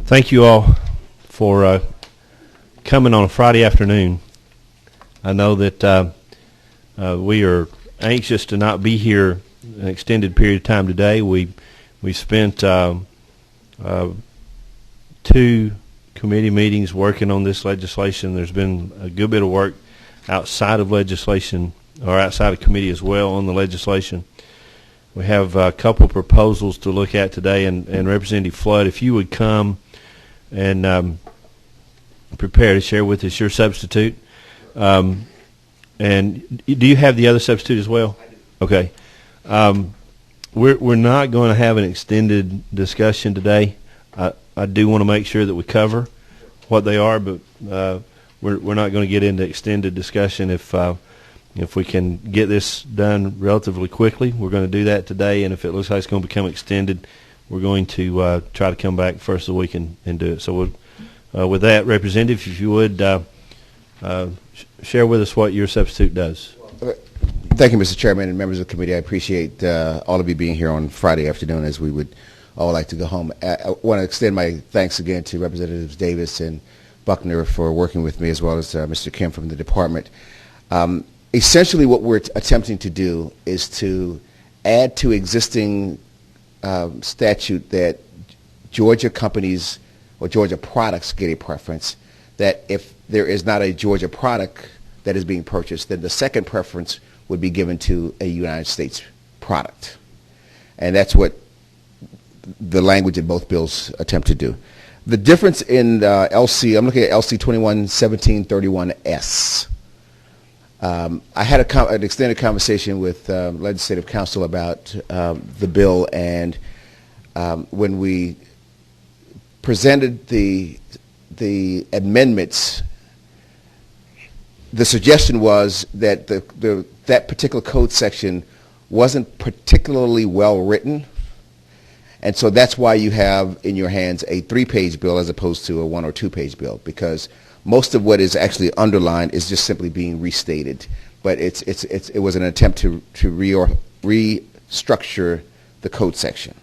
Thank you all for coming on a Friday afternoon. I know that we are anxious to not be here an extended period of time today. We spent 2 committee meetings working on this legislation. There's been a good bit of work outside of legislation or outside of committee as well on the legislation. We have a couple proposals to look at today, and Representative Flood, if you would come and prepare to share with us your substitute. And do you have the other substitute as well? I do. Okay. We're not going to have an extended discussion today. I do want to make sure that we cover what they are, but we're not going to get into extended discussion. If we can get this done relatively quickly, we're going to do that today. And if it looks like it's going to become extended, we're going to try to come back first of the week and do it. So with that, Representative, if you would share with us what your substitute does. Thank you, Mr. Chairman and members of the committee. I appreciate all of you being here on Friday afternoon, as we would all like to go home. I want to extend my thanks again to Representatives Davis and Buckner for working with me, as well as Mr. Kim from the department. Essentially, what we're attempting to do is to add to existing statute that Georgia companies or Georgia products get a preference, that if there is not a Georgia product that is being purchased, then the second preference would be given to a United States product. And that's what the language in both bills attempt to do. The difference in LC, I'm looking at LC 21-1731S. I had an extended conversation with Legislative Counsel about the bill, and when we presented the amendments, the suggestion was that that particular code section wasn't particularly well written, and so that's why you have in your hands a 3-page bill as opposed to a 1 or 2-page bill, because most of what is actually underlined is just simply being restated. But it was an attempt to restructure the code section.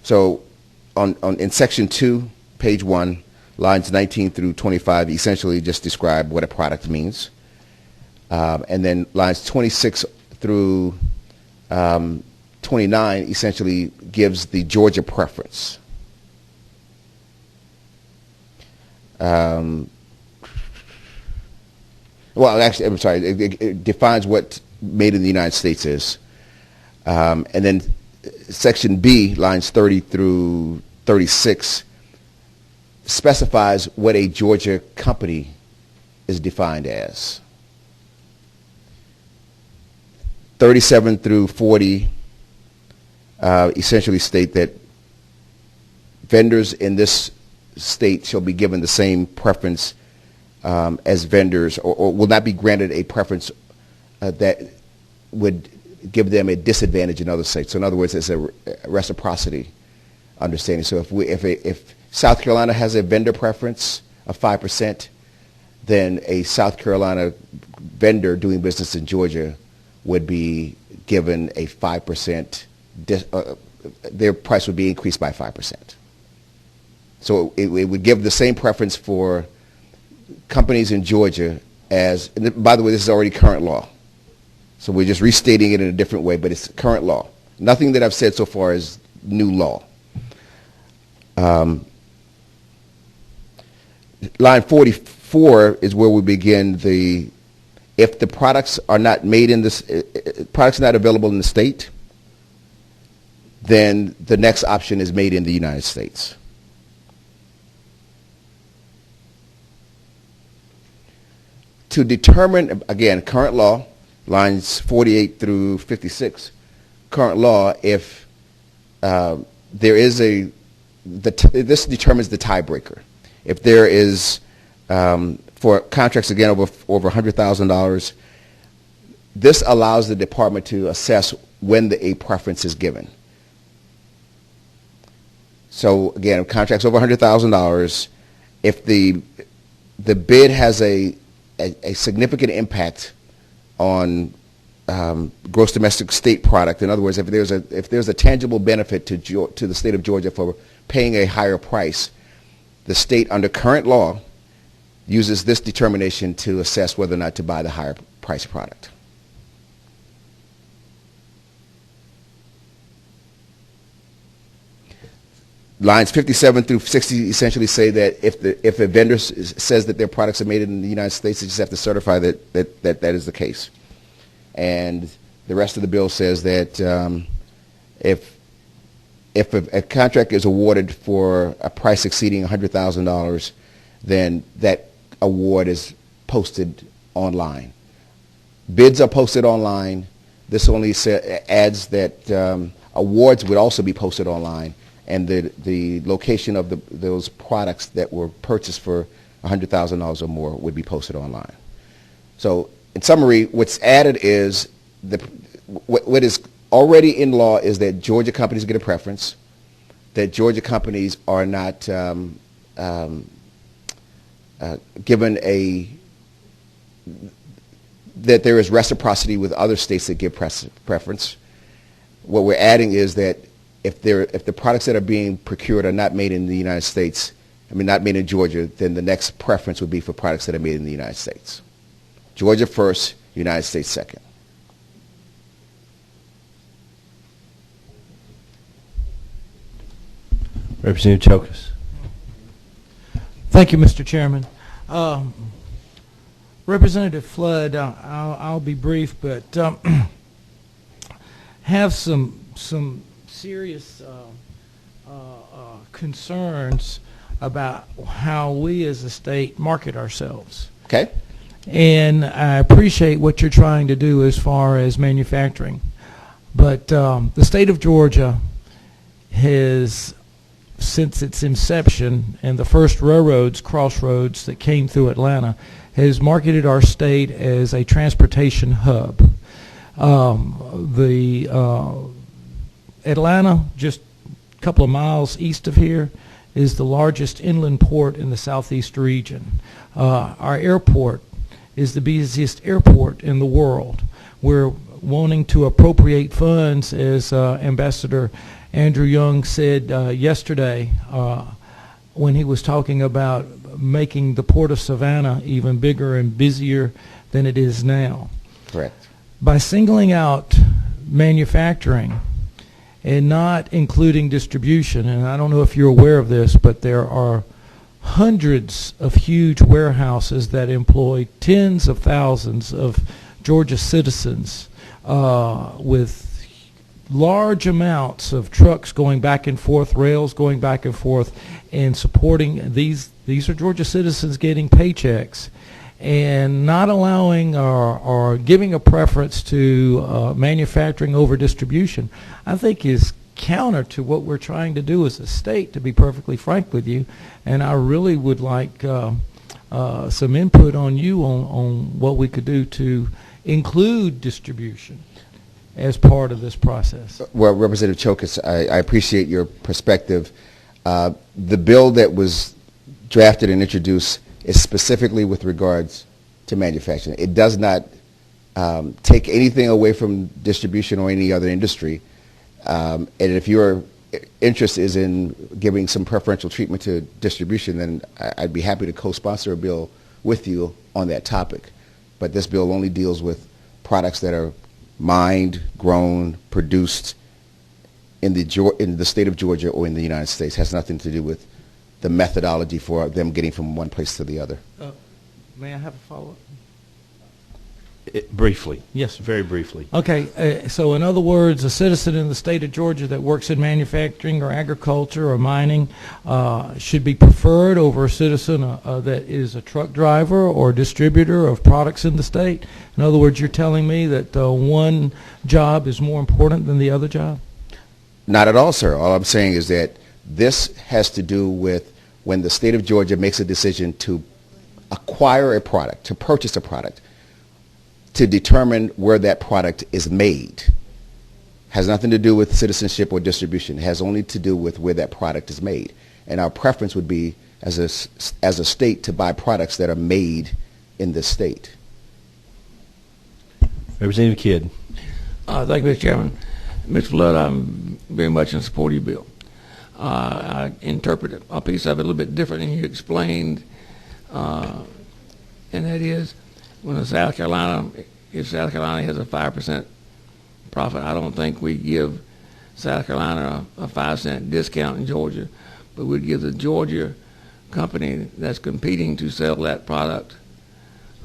So in section 2, page 1, lines 19 through 25 essentially just describe what a product means. And then lines 26 through 29 essentially gives the Georgia preference. Well, actually, I'm sorry, it defines what made in the United States is. And then section B, lines 30 through 36, specifies what a Georgia company is defined as. 37 through 40 essentially state that vendors in this state shall be given the same preference as vendors, or will not be granted a preference that would give them a disadvantage in other states. So in other words, it's a reciprocity understanding. So if South Carolina has a vendor preference of 5%, then a South Carolina vendor doing business in Georgia would be given a 5%, their price would be increased by 5%. So it would give the same preference for companies in Georgia as, and by the way, this is already current law. So we're just restating it in a different way, but it's current law. Nothing that I've said so far is new law. Line 44 is where we begin if the products are not made in this, products not available in the state, then the next option is made in the United States. To determine, again, current law, lines 48 through 56, current law, if there is this determines the tiebreaker. If there is, for contracts, again, over $100,000, this allows the department to assess when a preference is given. So, again, contracts over $100,000, if the bid has a significant impact on gross domestic state product. In other words, if there's a tangible benefit to the state of Georgia for paying a higher price, the state, under current law, uses this determination to assess whether or not to buy the higher price product. Lines 57 through 60 essentially say that if a vendor says that their products are made in the United States, they just have to certify that is the case. And the rest of the bill says that if a contract is awarded for a price exceeding $100,000, then that award is posted online. Bids are posted online. This only adds that awards would also be posted online, and the location of those products that were purchased for $100,000 or more would be posted online. So, in summary, what's added is what is already in law is that Georgia companies get a preference, that Georgia companies are not given that there is reciprocity with other states that give preference. What we're adding is that if the products that are being procured are not made in the United States, not made in Georgia, then the next preference would be for products that are made in the United States. Georgia first, United States second. Representative Chokas. Thank you, Mr. Chairman. Representative Flood, I'll be brief, but have some serious concerns about how we as a state market ourselves. Okay. And I appreciate what you're trying to do as far as manufacturing. But the state of Georgia has, since its inception and the first crossroads that came through Atlanta, has marketed our state as a transportation hub. Atlanta, just a couple of miles east of here, is the largest inland port in the southeast region. Our airport is the busiest airport in the world. We're wanting to appropriate funds, as Ambassador Andrew Young said yesterday when he was talking about making the Port of Savannah even bigger and busier than it is now. Correct. By singling out manufacturing and not including distribution, and I don't know if you're aware of this, but there are hundreds of huge warehouses that employ tens of thousands of Georgia citizens with large amounts of trucks going back and forth, rails going back and forth, and supporting these are Georgia citizens getting paychecks, and not allowing or giving a preference to manufacturing over distribution, I think is counter to what we're trying to do as a state, to be perfectly frank with you. And I really would like some input on you on what we could do to include distribution as part of this process. Well, Representative Chokas, I appreciate your perspective. The bill that was drafted and introduced is specifically with regards to manufacturing. It does not take anything away from distribution or any other industry. And if your interest is in giving some preferential treatment to distribution, then I'd be happy to co-sponsor a bill with you on that topic. But this bill only deals with products that are mined, grown, produced in the state of Georgia or in the United States. It has nothing to do with the methodology for them getting from one place to the other. May I have a follow-up? Briefly. Yes. Very briefly. Okay, so in other words, a citizen in the state of Georgia that works in manufacturing or agriculture or mining should be preferred over a citizen that is a truck driver or distributor of products in the state? In other words, you're telling me that one job is more important than the other job? Not at all, sir. All I'm saying is that this has to do with when the state of Georgia makes a decision to acquire a product, to purchase a product, to determine where that product is made. Has nothing to do with citizenship or distribution. It has only to do with where that product is made. And our preference would be, as a state, to buy products that are made in this state. Representative Kidd. Thank you, Mr. Chairman. Mr. Flood, I'm very much in support of your bill. I interpret a piece of it a little bit different than you explained, and that is when South Carolina, if South Carolina has a 5% profit, I don't think we give South Carolina a 5-cent discount in Georgia, but we'd give the Georgia company that's competing to sell that product,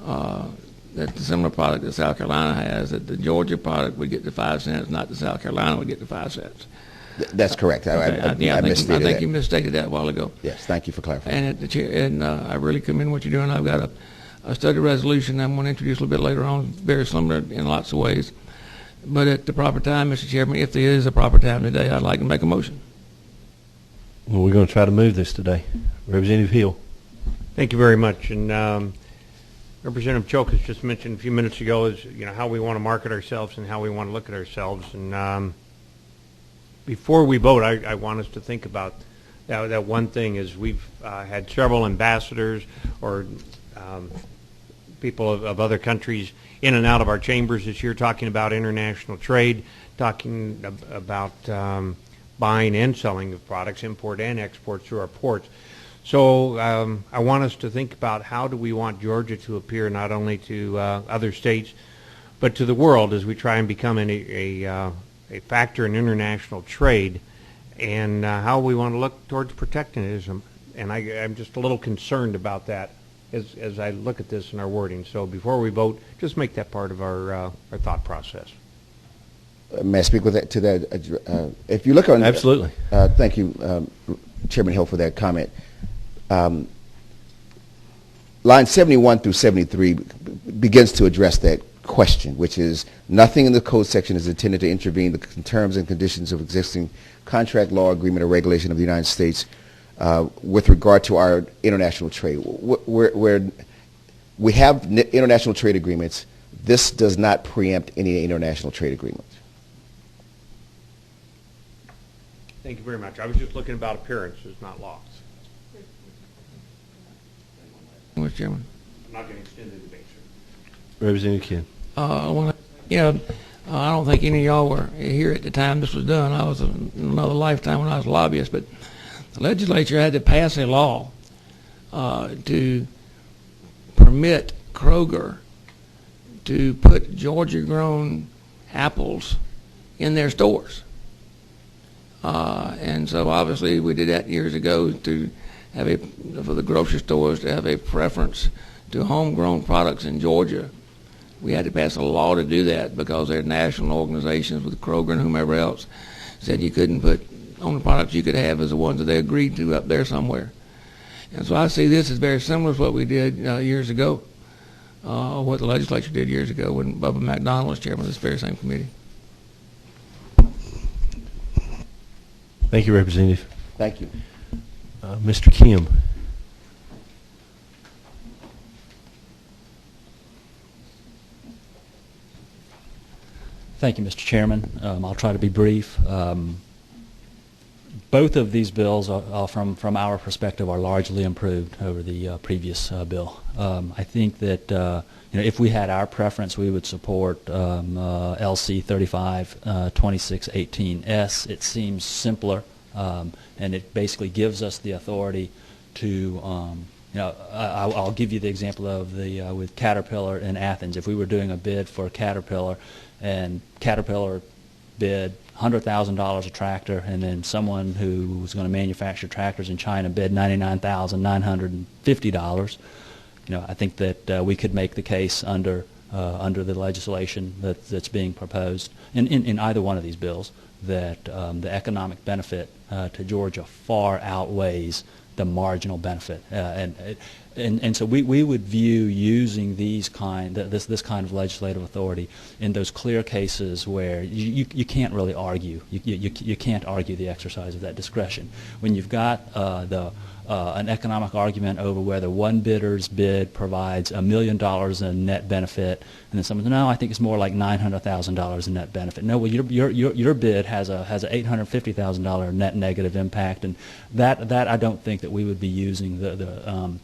that the similar product that South Carolina has, that the Georgia product would get the 5 cents, not the South Carolina would get the 5 cents. That's correct. Okay. I misstated I think that. you misstated that a while ago. Yes, thank you for clarifying. And I really commend what you're doing. I've got a study resolution I'm going to introduce a little bit later on, very similar in lots of ways. But at the proper time, Mr. Chairman, if there is a proper time today, I'd like to make a motion. Well, we're going to try to move this today. Representative Hill. Thank you very much. And Representative Chokas just mentioned a few minutes ago is how we want to market ourselves and how we want to look at ourselves. And before we vote, I want us to think about that one thing is we've had several ambassadors or people of other countries in and out of our chambers this year talking about international trade, talking about buying and selling of products, import and export through our ports. So I want us to think about how do we want Georgia to appear not only to other states, but to the world as we try and become a factor in international trade, and how we want to look towards protectionism. And I'm just a little concerned about that as I look at this in our wording. So before we vote, just make that part of our thought process. May I speak with that, to that? If you look on... Absolutely. Thank you, Chairman Hill, for that comment. Line 71 through 73 begins to address that question, which is nothing in the code section is intended to intervene the terms and conditions of existing contract, law, agreement, or regulation of the United States with regard to our international trade. Where we have international trade agreements, this does not preempt any international trade agreements. Thank you very much. I was just looking about appearances, not laws. Mr. Chairman. I'm not going to extend the debate, sir. Representative Ken. I don't think any of y'all were here at the time this was done. I was in another lifetime when I was a lobbyist, but the legislature had to pass a law to permit Kroger to put Georgia-grown apples in their stores. And so obviously we did that years ago to have for the grocery stores to have a preference to homegrown products in Georgia. We had to pass a law to do that because their national organizations with Kroger and whomever else said you couldn't put, only products you could have is the ones that they agreed to up there somewhere. And so I see this as very similar to what we did years ago, what the legislature did years ago when Bubba McDonald was chairman of this very same committee. Thank you, Representative. Thank you. Mr. Kim. Thank you, Mr. Chairman. I'll try to be brief. Both of these bills, from our perspective, are largely improved over the previous bill. I think that if we had our preference, we would support LC 352618S. It seems simpler, and it basically gives us the authority to. I'll give you the example of with Caterpillar in Athens. If we were doing a bid for Caterpillar, and Caterpillar bid $100,000 a tractor, and then someone who was going to manufacture tractors in China bid $99,950. I think that we could make the case under the legislation that's being proposed in either one of these bills that the economic benefit to Georgia far outweighs the marginal benefit, and so we would view using this kind of legislative authority in those clear cases where you can't really argue. You can't argue the exercise of that discretion. When you've got an economic argument over whether one bidder's bid provides $1 million in net benefit, and then someone says, no, I think it's more like $900,000 in net benefit. No, well, your bid has a $850,000 net negative impact, and that I don't think that we would be using the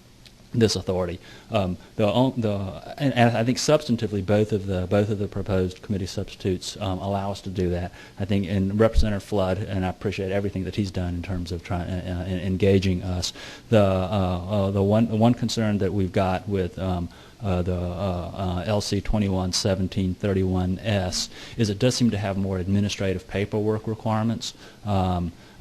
this authority. And I think substantively both of the proposed committee substitutes allow us to do that. I think, and Representative Flood, and I appreciate everything that he's done in terms of engaging us. The one concern that we've got with the LC 21-1731S is it does seem to have more administrative paperwork requirements.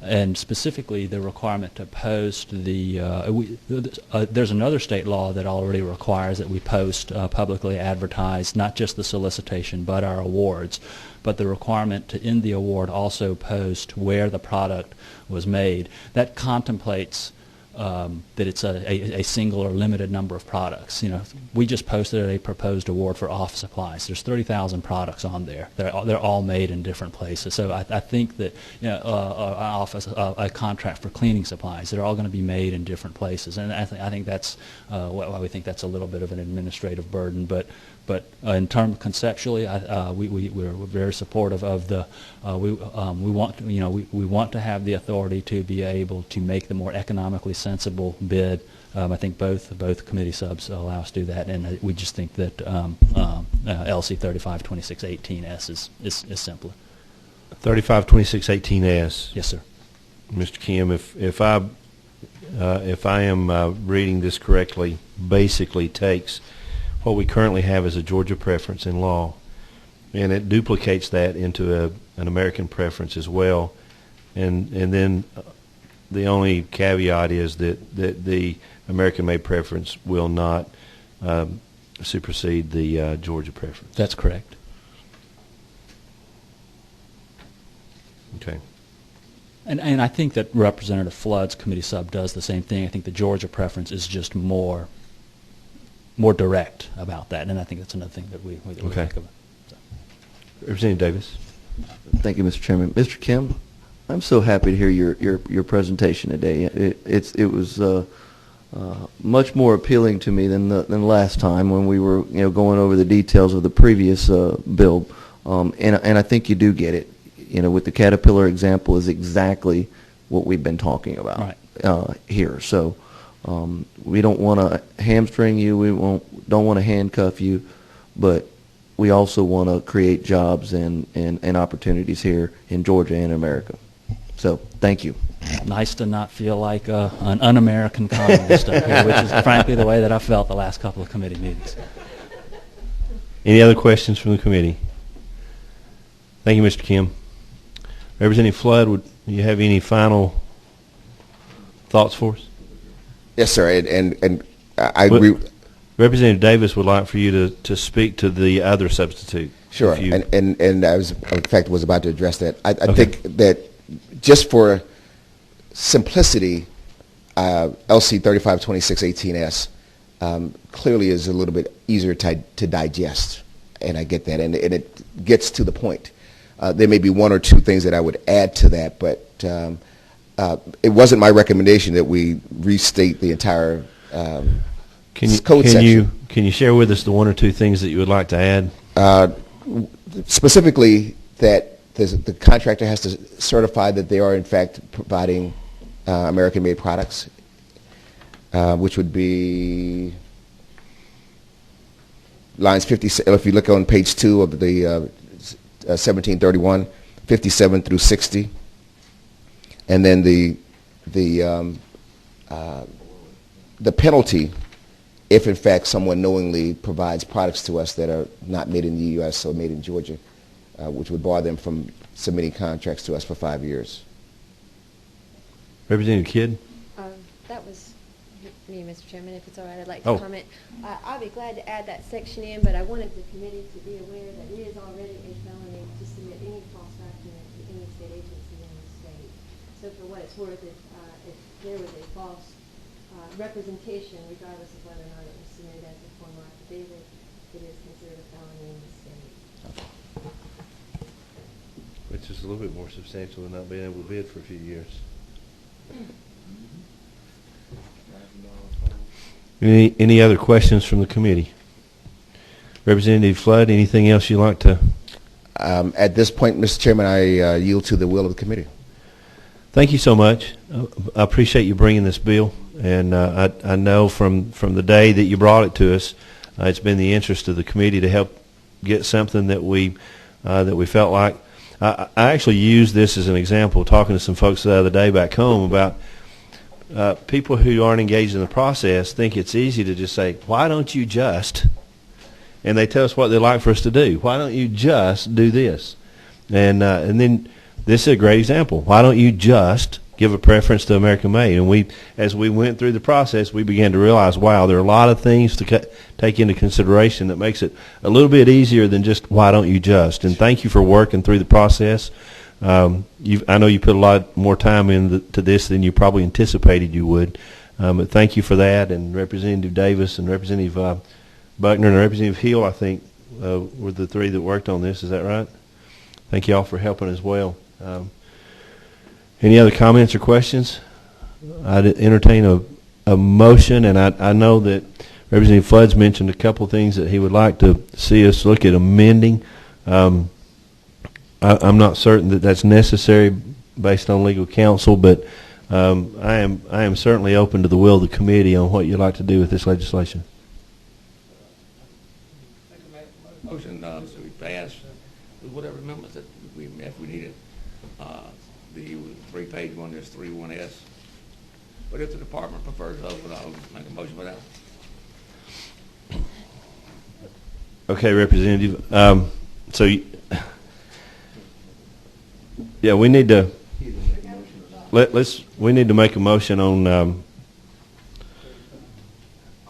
And specifically the requirement to post there's another state law that already requires that we post publicly advertise not just the solicitation but our awards, but the requirement to in the award also post where the product was made. That contemplates that it's a single or limited number of products. We just posted a proposed award for office supplies. There's 30,000 products on there. They're all made in different places. So I think that a contract for cleaning supplies, they're all going to be made in different places. And I think that's why we think that's a little bit of an administrative burden. But in terms conceptually, we're very supportive of the. We want to have the authority to be able to make the more economically sensible bid. I think both committee subs allow us to do that, and we just think that LC 352618S is simpler. 352618S. Yes, sir. Mr. Kim, if I am reading this correctly, basically takes what we currently have as a Georgia preference in law, and it duplicates that into an American preference as well, and then the only caveat is that the American-made preference will not supersede the Georgia preference. That's correct. Okay. And I think that Representative Flood's committee sub does the same thing. I think the Georgia preference is just more direct about that, and I think that's another thing that we think about. So. Representative Davis. Thank you, Mr. Chairman. Mr. Kim, I'm so happy to hear your presentation today. It was much more appealing to me than last time when we were going over the details of the previous bill, and I think you do get it. With the Caterpillar example is exactly what we've been talking about here. So we don't want to hamstring you. We don't want to handcuff you, but we also want to create jobs and opportunities here in Georgia and America. So thank you. Nice to not feel like an un-American colonist up here, which is frankly the way that I felt the last couple of committee meetings. Any other questions from the committee? Thank you, Mr. Kim. Representative Flood, would you have any final thoughts for us? Yes, sir, and I agree. Representative Davis would like for you to speak to the other substitute. Sure, and I was, in fact, was about to address that. I think that just for simplicity, LC 352618S clearly is a little bit easier to digest, and I get that, and it gets to the point. There may be one or two things that I would add to that, but it wasn't my recommendation that we restate the entire code section. Can you share with us the one or two things that you would like to add? Specifically, that the contractor has to certify that they are, in fact, providing American-made products, which would be lines 50. If you look on page 2 of the 1731, 57 through 60, and then the penalty if, in fact, someone knowingly provides products to us that are not made in the U.S. or made in Georgia, which would bar them from submitting contracts to us for 5 years. Representative Kidd? That was me, Mr. Chairman. If it's all right, I'd like to comment. I'll be glad to add that section in, but I wanted the committee to be aware that it is already a felony to submit any false document to any state agency in the state. So for what it's worth, if there was a false representation, regardless of whether or not it was submitted as a formal affidavit, it is considered a felony in the state. Which is a little bit more substantial than not being able to bid for a few years. Any other questions from the committee? Representative Flood, anything else you'd like to? At this point, Mr. Chairman, I yield to the will of the committee. Thank you so much. I appreciate you bringing this bill. And I know from the day that you brought it to us, it's been the interest of the committee to help get something that we felt like. I actually used this as an example, talking to some folks the other day back home about people who aren't engaged in the process think it's easy to just say, why don't you just? And they tell us what they'd like for us to do. Why don't you just do this? And then this is a great example. Why don't you just give a preference to American made? And as we went through the process, we began to realize, wow, there are a lot of things to take into consideration that makes it a little bit easier than just why don't you just. And thank you for working through the process. I know you put a lot more time into this than you probably anticipated you would. But thank you for that. And Representative Davis and Representative Buckner and Representative Hill, I think, were the three that worked on this. Is that right? Thank you all for helping as well. Any other comments or questions? I'd entertain a motion, and I know that Representative Flood's mentioned a couple of things that he would like to see us look at amending. I'm not certain that that's necessary based on legal counsel, but I am certainly open to the will of the committee on what you'd like to do with this legislation. Motion so we pass with whatever amendments that if we need it. The 3-page one is 3.1S. But if the department prefers those, I'll make a motion for that. Okay, Representative. Yeah, we need to we need to make a motion on. I'll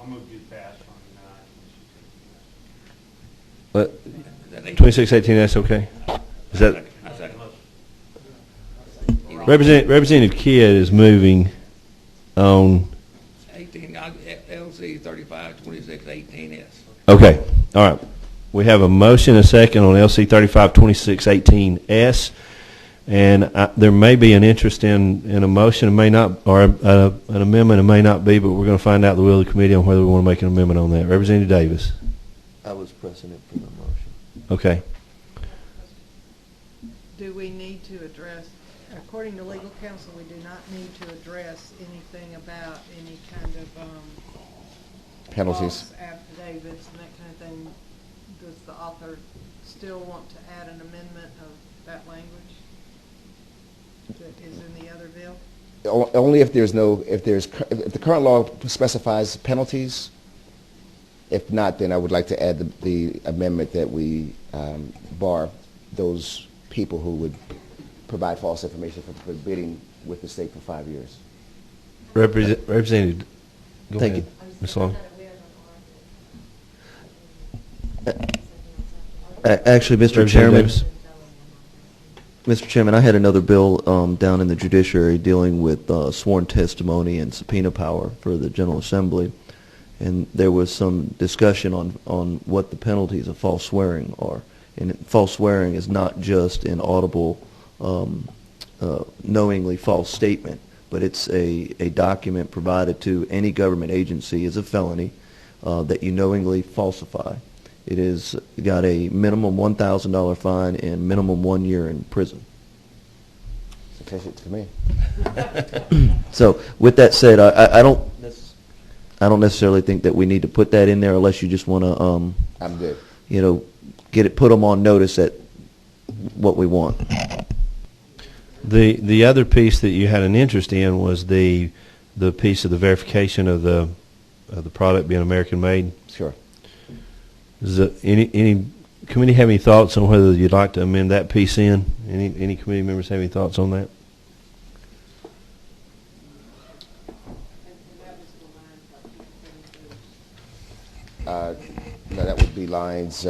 move you pass on 2618. That's okay. Is that Representative Kidd is moving on 18 LC 352618S. Okay. All right. We have a motion and a second on LC 352618S, and there may be an interest in a motion, it may not, or an amendment, it may not be, but we're going to find out the will of the committee on whether we want to make an amendment on that. Representative Davis. I was pressing it for the motion. Okay. Do we need to address, according to legal counsel, we do not need to address anything about any kind of Penalties. false affidavits and that kind of thing? Does the author still want to add an amendment of that language that is in the other bill? Only if if the current law specifies penalties. If not, then I would like to add the amendment that we bar those people who would provide false information for bidding with the state for 5 years. Representative, go Thank ahead. you. Ms. Long. Actually, Mr. Chairman, I had another bill down in the judiciary dealing with sworn testimony and subpoena power for the General Assembly, and there was some discussion on what the penalties of false swearing are. And false swearing is not just an audible, knowingly false statement, but it's a document provided to any government agency as a felony that you knowingly falsify. It is got a minimum $1,000 fine and minimum 1 year in prison. Sufficient to me. So, with that said, I don't necessarily think that we need to put that in there unless you just want to, I'm good. put them on notice at what we want. The other piece that you had an interest in was the piece of the verification of the product being American made. Sure. Does any committee have any thoughts on whether you'd like to amend that piece in? Any committee members have any thoughts on that? No, that would be lines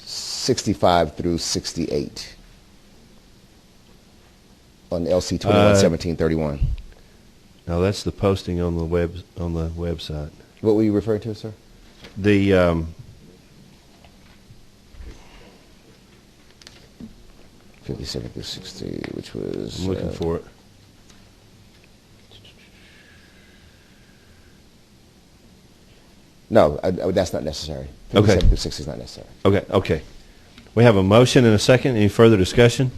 65 through 68 on LC 211731. No, that's the posting on the website. What were you referring to, sir? The 57 through 60, which was... I'm looking for it. No, that's not necessary. 57 through 60 is not necessary. Okay. We have a motion and a second. Any further discussion?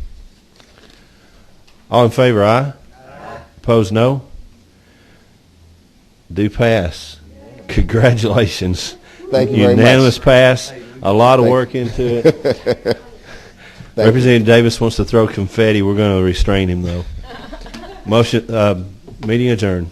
All in favor, aye. Opposed, no. do pass. Congratulations. Thank you very much. Unanimous pass. A lot of work into it. Representative Davis wants to throw confetti. We're going to restrain him, though. Motion, meeting adjourned.